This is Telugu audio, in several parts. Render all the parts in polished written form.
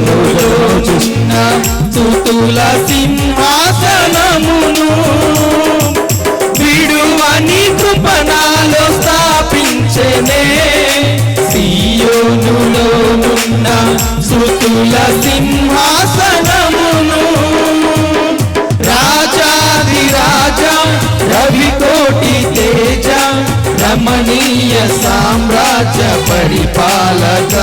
సియోనులోనున్న స్తుతుల సింహాసనమును విడువని కృపణలో స్థాపించెనే. సియోనులోనున్న స్తుతుల సింహాసనమును రాజాదిరాజా రవికోటి తేజ రమణీయ సామ్రాజ్య పరిపాలక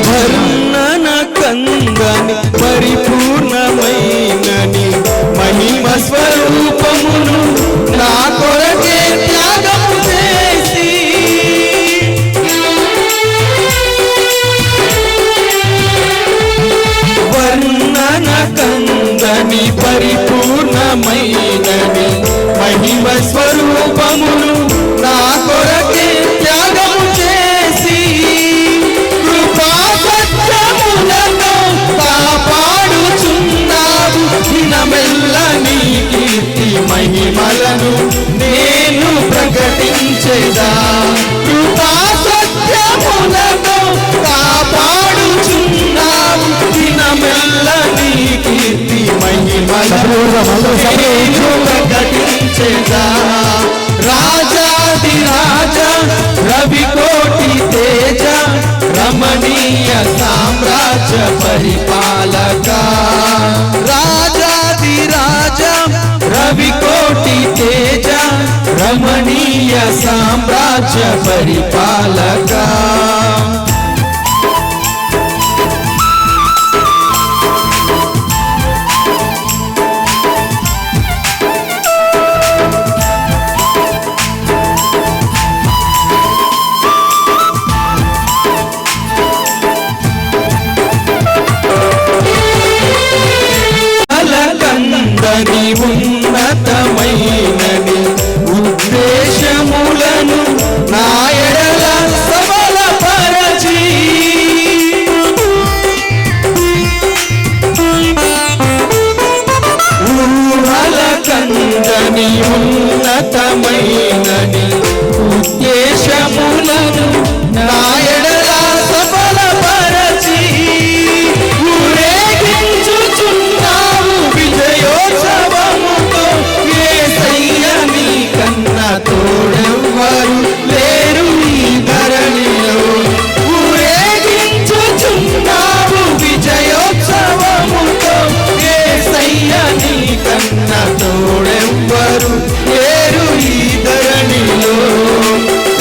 వర్ణన కందని పరిపూర్ణమైనని మహిమ స్వరూపమును నా కొరకే త్యాగము చేసి వర్ణన కందని పరిపూర్ణమైనని మహిమ స్వరూపమును నా కొరకే త్యాగము చేసి కాపాడుచున్నావు దినమెల్ల నీ కీర్తి మహిమలను నేను ప్రకటించేదా. కృపా సత్యములను కాపాడుచున్నావు దినమెల్ల నీ కీర్తి మహిమలను నేను ప్రకటించేదా. రాజాదిరాజ రవికోటి తేజ రమణీయ సామ్రాజ్య పరిపాలక రాజాదిరాజ రవికోటి తేజ రమణీయ సామ్రాజ్య పరిపాలక ఉన్నతమైనని ఉద్దేశములను నా ఎడల సఫలపరచి ఊహల కందని ఉన్నతమైనని ఉద్దేశములను నా ఎడల సఫలపరచి ఊరేగించుచున్నావు విజయోత్సవముతో. యేసయ్య నీ కన్నా తోడెవ్వరు లేరు ఈ ధరణిలో. ఊరేగించుచున్నావు విజయోత్సవముతో. యేసయ్య నీ కన్నా తోడెవ్వరు లేరు ఈ ధరణిలో.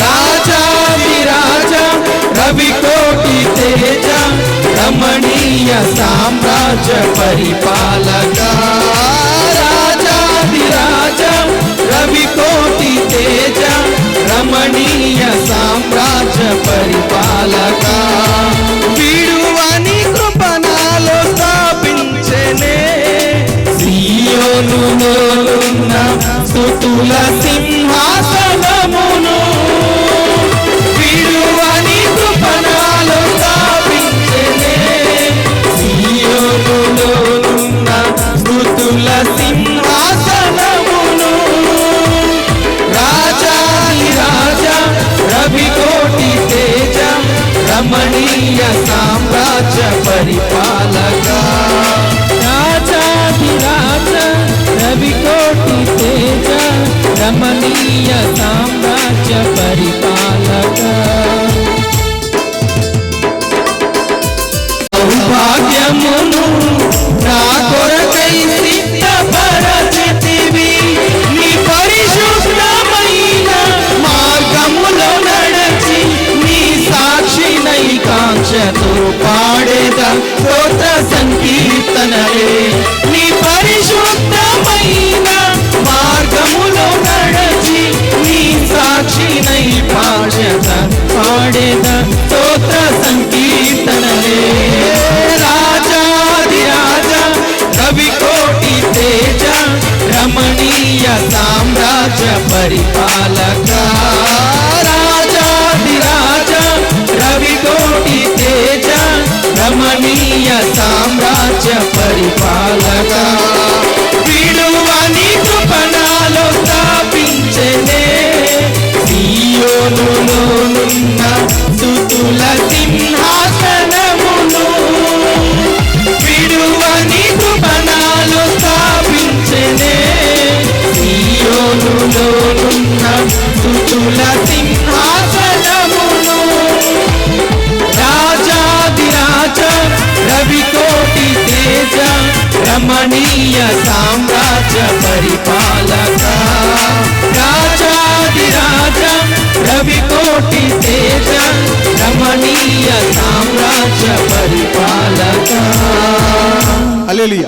రాజాదిరాజ రవికోటి తేజ రమణీయ సామ్రాజ్య పరిపాలక రాజాదిరాజ రవికోటి తేజ రమణీయ సామ్రాజ్య పరిపాలక విడువని కృపణలో స్థాపించెనే. సియోనులోనున్న స్తుతుల సింహాసనమును విడువని కృపణలో స్థాపించెనే. సియోనులోనున్న స్తుతుల సింహాసనమును రాజాదిరాజ రవికోటి తేజ రమణీయ సామ్రాజ్య పరిపాలక రాజాదిరాజ రవికోటి తేజ రమణీయ సామ్రాజ్య పరిపాలక సౌభాగ్యమును నా కొరకై సిద్ధపరచితివి. నీ పరిశుద్ధమైన మార్గములో నడచి నీ సాక్షినై కాంక్షతో పాడేదా స్తోత్ర సంకీర్తనలే. నీ పరిశుద్ధమైన మార్గములో నడచి నీ సాక్షినై పాడేదా స్తోత్ర సంకీర్తనలే. రాజాదిరాజ రవికోటి తేజ రమణీయ సామ్రాజ్య పరిపాలక రాజాధిరాజ రవికోటి తేజ రమణీయ సామ్రాజ్య పరిపాలక విడువని కృపణాలో స్థాపించనే సియోనులోనున్న స్తుతుల సింహాసనమును విడువని కృపణాలో స్థాపించనే సియోనులోనున్న స్తుతుల సింహాసనమును రాజాధిరాజ రవికోటి తేజ రమణీయ సామ్రాజ్య పరిపాలక రాజాధిరాజ రవికోటి తేజ రమణీయ సామ్రాజ్య పరిపాలక హల్లెలూయా.